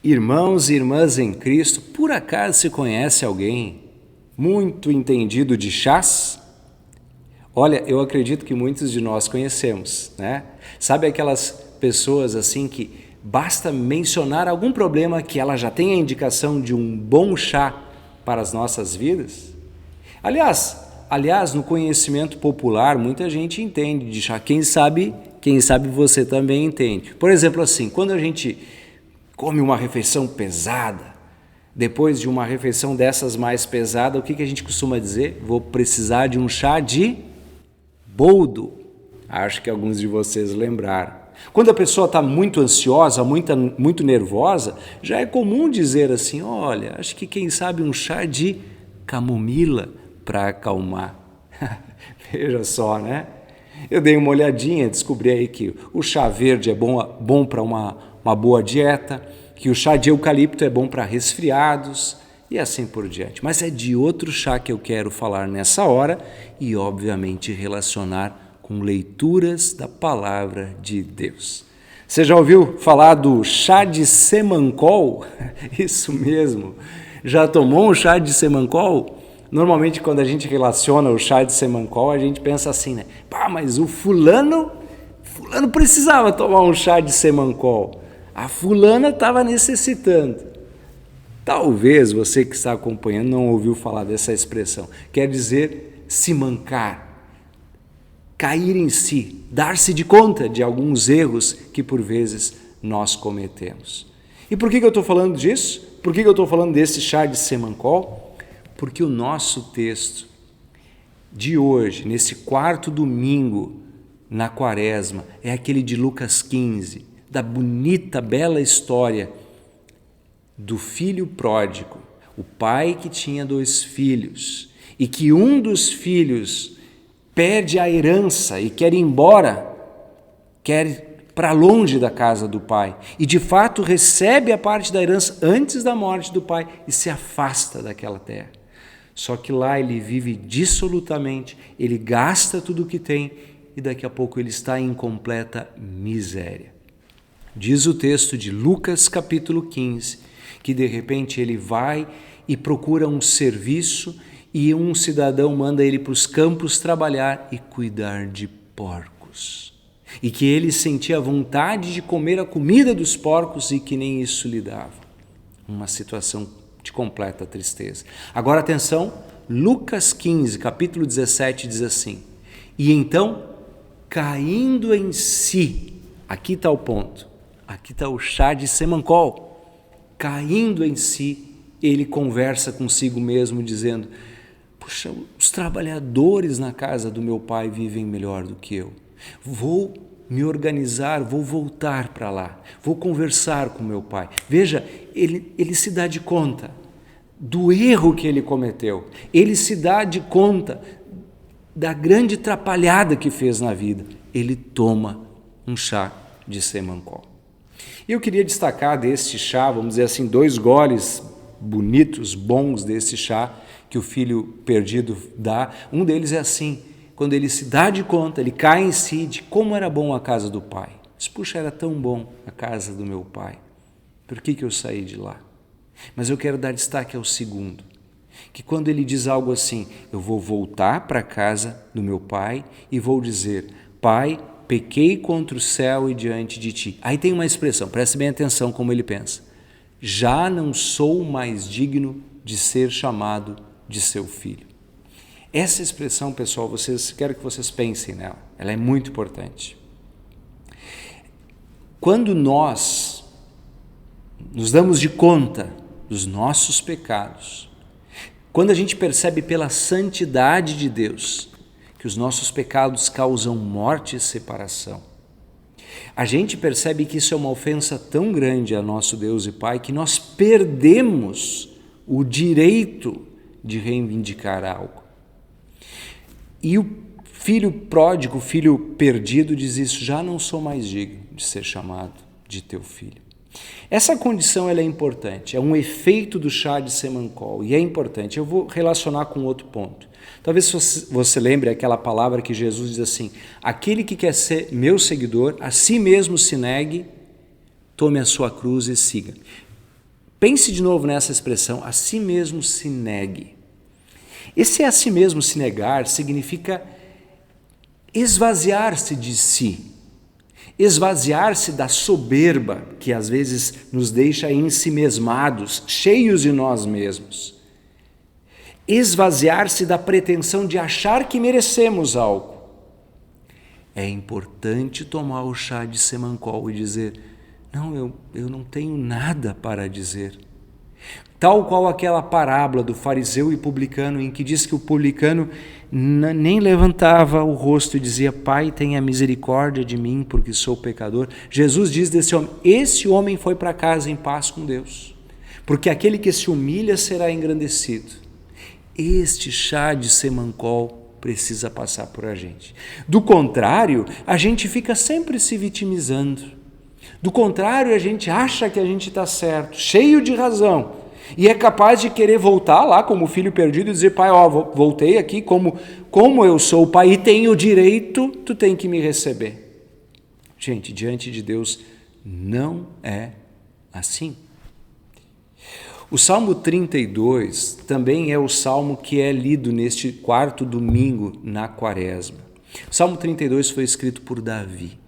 Irmãos e irmãs em Cristo, por acaso se conhece alguém muito entendido de chás? Olha, eu acredito que muitos de nós conhecemos, né? Sabe aquelas pessoas assim que basta mencionar algum problema que ela já tem a indicação de um bom chá para as nossas vidas? Aliás, no conhecimento popular, muita gente entende de chá. Quem sabe você também entende. Por exemplo, assim, quando a gente come uma refeição pesada, depois de uma refeição dessas mais pesada, o que a gente costuma dizer? Vou precisar de um chá de boldo. Acho que alguns de vocês lembraram. Quando a pessoa está muito ansiosa, muito nervosa, já é comum dizer assim, olha, acho que quem sabe um chá de camomila para acalmar. Veja só, né? Eu dei uma olhadinha, descobri aí que o chá verde é bom para uma boa dieta, que o chá de eucalipto é bom para resfriados e assim por diante. Mas é de outro chá que eu quero falar nessa hora e, obviamente, relacionar com leituras da Palavra de Deus. Você já ouviu falar do chá de semancol? Isso mesmo. Já tomou um chá de semancol? Normalmente, quando a gente relaciona o chá de semancol, a gente pensa assim, né? Pá, mas o fulano precisava tomar um chá de semancol. A fulana estava necessitando. Talvez você que está acompanhando não ouviu falar dessa expressão. Quer dizer se mancar, cair em si, dar-se de conta de alguns erros que por vezes nós cometemos. E por que eu estou falando disso? Por que eu estou falando desse chá de semancol? Porque o nosso texto de hoje, nesse quarto domingo na Quaresma, é aquele de Lucas 15, da bonita, bela história do filho pródigo, o pai que tinha 2 filhos e que um dos filhos perde a herança e quer ir embora, quer ir para longe da casa do pai e de fato recebe a parte da herança antes da morte do pai e se afasta daquela terra. Só que lá ele vive dissolutamente, ele gasta tudo o que tem e daqui a pouco ele está em completa miséria. Diz o texto de Lucas capítulo 15, que de repente ele vai e procura um serviço e um cidadão manda ele para os campos trabalhar e cuidar de porcos. E que ele sentia vontade de comer a comida dos porcos e que nem isso lhe dava. Uma situação de completa tristeza. Agora atenção, Lucas 15, capítulo 17 diz assim, e então, caindo em si, aqui está o ponto, aqui está o chá de semancol, caindo em si, ele conversa consigo mesmo dizendo, puxa, os trabalhadores na casa do meu pai vivem melhor do que eu, vou me organizar, vou voltar para lá, vou conversar com meu pai. Veja, ele se dá de conta do erro que ele cometeu, ele se dá de conta da grande atrapalhada que fez na vida, ele toma um chá de semancol. Eu queria destacar deste chá, vamos dizer assim, 2 goles bonitos, bons desse chá que o filho perdido dá. Um deles é assim, quando ele se dá de conta, ele cai em si de como era bom a casa do pai. Diz, puxa, era tão bom a casa do meu pai. Por que eu saí de lá? Mas eu quero dar destaque ao segundo, que quando ele diz algo assim, eu vou voltar para a casa do meu pai e vou dizer, pai, pequei contra o céu e diante de ti. Aí tem uma expressão, preste bem atenção como ele pensa. Já não sou mais digno de ser chamado de seu filho. Essa expressão, pessoal, quero que vocês pensem nela. Ela é muito importante. Quando nós nos damos de conta dos nossos pecados, quando a gente percebe pela santidade de Deus que os nossos pecados causam morte e separação, a gente percebe que isso é uma ofensa tão grande a nosso Deus e Pai que nós perdemos o direito de reivindicar algo. E o filho pródigo, o filho perdido diz isso, já não sou mais digno de ser chamado de teu filho. Essa condição ela é importante, é um efeito do chá de semancol e é importante. Eu vou relacionar com outro ponto. Talvez você lembre aquela palavra que Jesus diz assim, aquele que quer ser meu seguidor, a si mesmo se negue, tome a sua cruz e siga. Pense de novo nessa expressão, a si mesmo se negue. Esse a si mesmo se negar significa esvaziar-se de si, esvaziar-se da soberba que às vezes nos deixa ensimesmados, cheios de nós mesmos. Esvaziar-se da pretensão de achar que merecemos algo. É importante tomar o chá de Semancol e dizer, não, eu não tenho nada para dizer. Tal qual aquela parábola do fariseu e publicano, em que diz que o publicano nem levantava o rosto e dizia, Pai, tenha misericórdia de mim, porque sou pecador. Jesus diz desse homem, esse homem foi para casa em paz com Deus, porque aquele que se humilha será engrandecido. Este chá de Semancol precisa passar por a gente. Do contrário, a gente fica sempre se vitimizando. Do contrário, a gente acha que a gente está certo, cheio de razão, e é capaz de querer voltar lá como filho perdido e dizer, pai, voltei aqui como eu sou o pai e tenho direito, tu tem que me receber. Gente, diante de Deus não é assim. O Salmo 32 também é o salmo que é lido neste quarto domingo na Quaresma. O Salmo 32 foi escrito por Davi.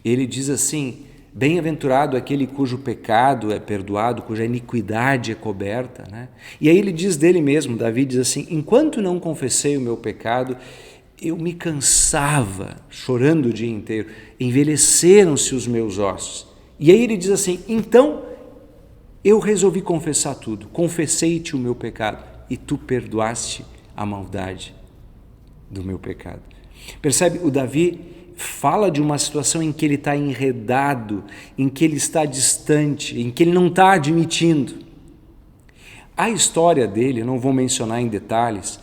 Ele diz assim, bem-aventurado aquele cujo pecado é perdoado, cuja iniquidade é coberta, né? E aí ele diz dele mesmo, Davi diz assim, enquanto não confessei o meu pecado, eu me cansava, chorando o dia inteiro, envelheceram-se os meus ossos. E aí ele diz assim, então eu resolvi confessar tudo, confessei-te o meu pecado e tu perdoaste a maldade do meu pecado. Percebe, o Davi fala de uma situação em que ele está enredado, em que ele está distante, em que ele não está admitindo. A história dele, eu não vou mencionar em detalhes,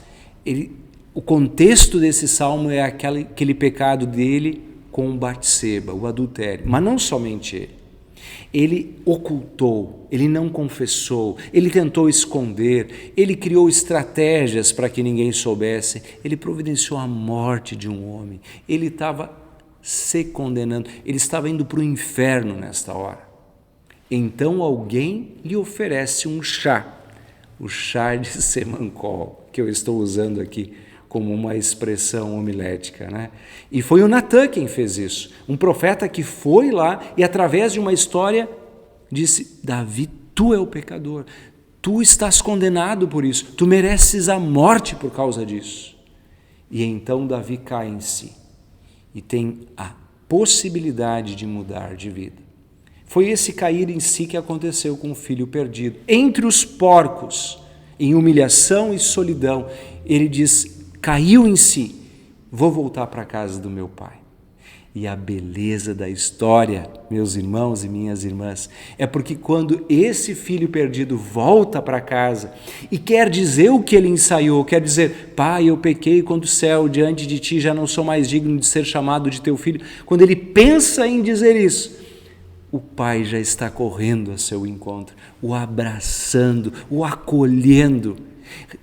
o contexto desse salmo é aquele pecado dele com Batseba, o adultério, mas não somente ele. Ele ocultou, ele não confessou, ele tentou esconder, ele criou estratégias para que ninguém soubesse, ele providenciou a morte de um homem, ele estava se condenando, ele estava indo para o inferno nesta hora. Então alguém lhe oferece um chá, o chá de Semancol, que eu estou usando aqui como uma expressão homilética, né? E foi o Natan quem fez isso, um profeta que foi lá e através de uma história disse, Davi, tu é o pecador, tu estás condenado por isso, tu mereces a morte por causa disso. E então Davi cai em si e tem a possibilidade de mudar de vida. Foi esse cair em si que aconteceu com o filho perdido. Entre os porcos, em humilhação e solidão, ele diz, caiu em si, vou voltar para a casa do meu pai. E a beleza da história, meus irmãos e minhas irmãs, é porque quando esse filho perdido volta para casa e quer dizer o que ele ensaiou, quer dizer, pai, eu pequei contra o céu, diante de ti já não sou mais digno de ser chamado de teu filho. Quando ele pensa em dizer isso, o pai já está correndo a seu encontro, o abraçando, o acolhendo,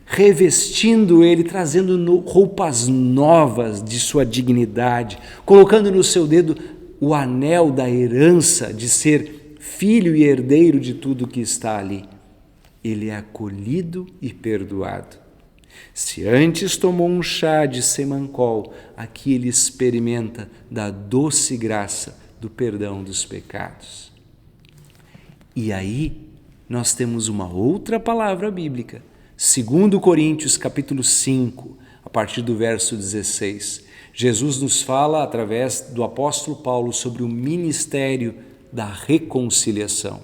revestindo ele, trazendo roupas novas de sua dignidade, colocando no seu dedo o anel da herança de ser filho e herdeiro de tudo que está ali. Ele é acolhido e perdoado. Se antes tomou um chá de Semancol, aqui ele experimenta da doce graça do perdão dos pecados. E aí nós temos uma outra palavra bíblica, 2 Coríntios capítulo 5, a partir do verso 16, Jesus nos fala através do apóstolo Paulo sobre o ministério da reconciliação.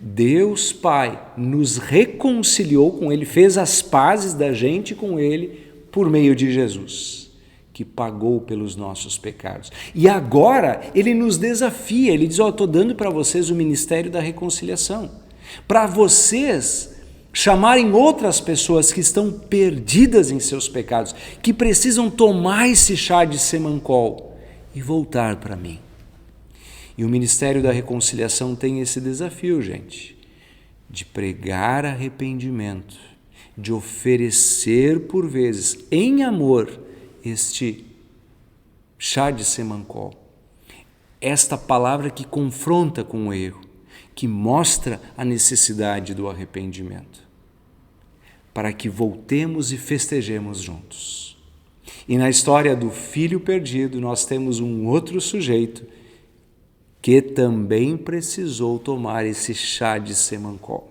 Deus Pai nos reconciliou com Ele, fez as pazes da gente com Ele por meio de Jesus, que pagou pelos nossos pecados. E agora Ele nos desafia, Ele diz, estou dando para vocês o ministério da reconciliação, para vocês chamarem outras pessoas que estão perdidas em seus pecados, que precisam tomar esse chá de Semancol e voltar para mim. E o Ministério da Reconciliação tem esse desafio, gente, de pregar arrependimento, de oferecer por vezes, em amor, este chá de Semancol. Esta palavra que confronta com o erro, que mostra a necessidade do arrependimento, para que voltemos e festejemos juntos. E na história do filho perdido, nós temos um outro sujeito que também precisou tomar esse chá de semancol.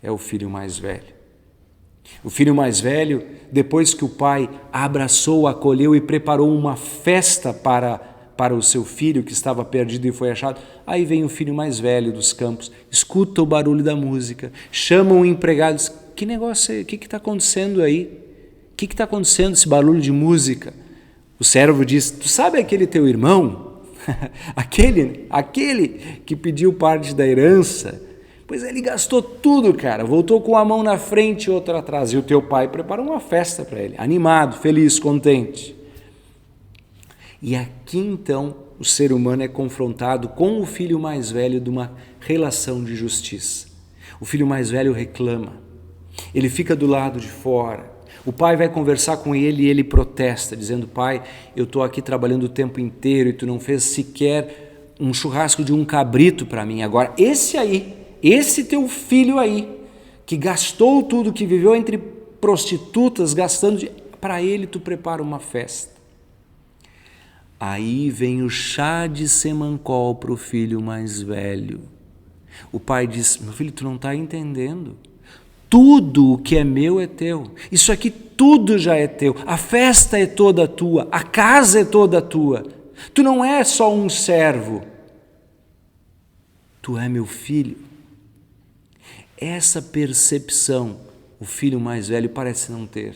É o filho mais velho. O filho mais velho, depois que o pai abraçou, acolheu e preparou uma festa para o seu filho que estava perdido e foi achado, aí vem o filho mais velho dos campos, escuta o barulho da música, chama um empregado, diz, que negócio é? O que está acontecendo aí? O que está acontecendo, esse barulho de música? O servo diz, tu sabe aquele teu irmão? aquele que pediu parte da herança? Pois ele gastou tudo, cara, voltou com a mão na frente e outra atrás. E o teu pai preparou uma festa para ele, animado, feliz, contente. E aqui então o ser humano é confrontado com o filho mais velho de uma relação de justiça. O filho mais velho reclama, ele fica do lado de fora. O pai vai conversar com ele e ele protesta, dizendo, pai, eu estou aqui trabalhando o tempo inteiro e tu não fez sequer um churrasco de um cabrito para mim. Agora, esse teu filho aí, que gastou tudo, que viveu entre prostitutas, gastando, para ele tu prepara uma festa. Aí vem o chá de semancol para o filho mais velho. O pai diz, meu filho, tu não está entendendo. Tudo o que é meu é teu. Isso aqui tudo já é teu. A festa é toda tua. A casa é toda tua. Tu não é só um servo. Tu é meu filho. Essa percepção o filho mais velho parece não ter.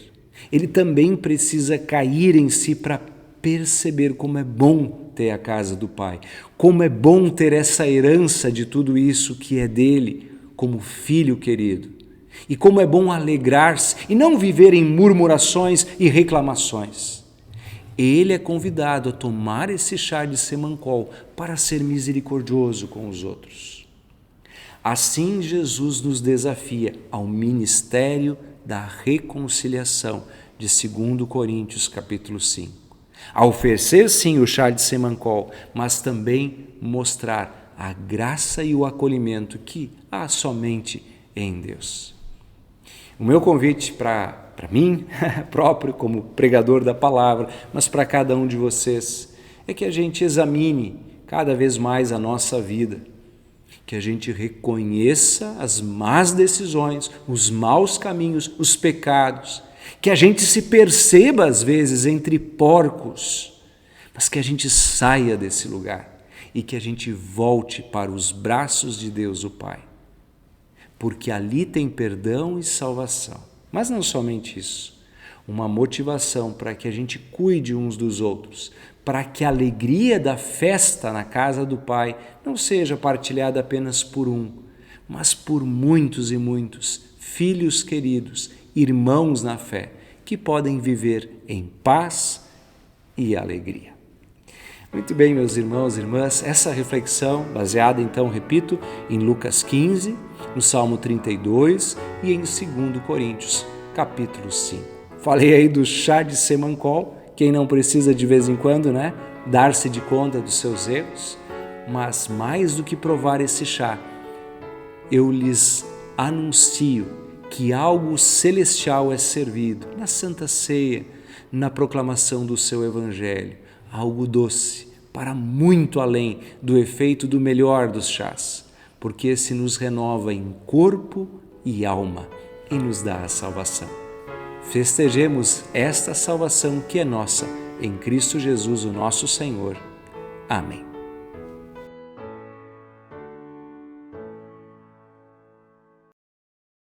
Ele também precisa cair em si para perceber como é bom ter a casa do pai, como é bom ter essa herança de tudo isso que é dele, como filho querido, e como é bom alegrar-se e não viver em murmurações e reclamações. Ele é convidado a tomar esse chá de semancol para ser misericordioso com os outros. Assim Jesus nos desafia ao ministério da reconciliação de 2 Coríntios capítulo 5. A oferecer sim o chá de semancol, mas também mostrar a graça e o acolhimento que há somente em Deus. O meu convite para mim próprio, como pregador da palavra, mas para cada um de vocês, é que a gente examine cada vez mais a nossa vida, que a gente reconheça as más decisões, os maus caminhos, os pecados, que a gente se perceba às vezes entre porcos, mas que a gente saia desse lugar e que a gente volte para os braços de Deus o Pai, porque ali tem perdão e salvação. Mas não somente isso, uma motivação para que a gente cuide uns dos outros, para que a alegria da festa na casa do Pai não seja partilhada apenas por um, mas por muitos e muitos filhos queridos, irmãos na fé, que podem viver em paz e alegria. Muito bem, meus irmãos e irmãs, essa reflexão baseada, então, repito, em Lucas 15, no Salmo 32 e em 2 Coríntios, capítulo 5. Falei aí do chá de semancol, quem não precisa de vez em quando, dar-se de conta dos seus erros, mas mais do que provar esse chá, eu lhes anuncio que algo celestial é servido na Santa Ceia, na proclamação do seu Evangelho, algo doce, para muito além do efeito do melhor dos chás, porque esse nos renova em corpo e alma e nos dá a salvação. Festejemos esta salvação que é nossa, em Cristo Jesus, o nosso Senhor. Amém.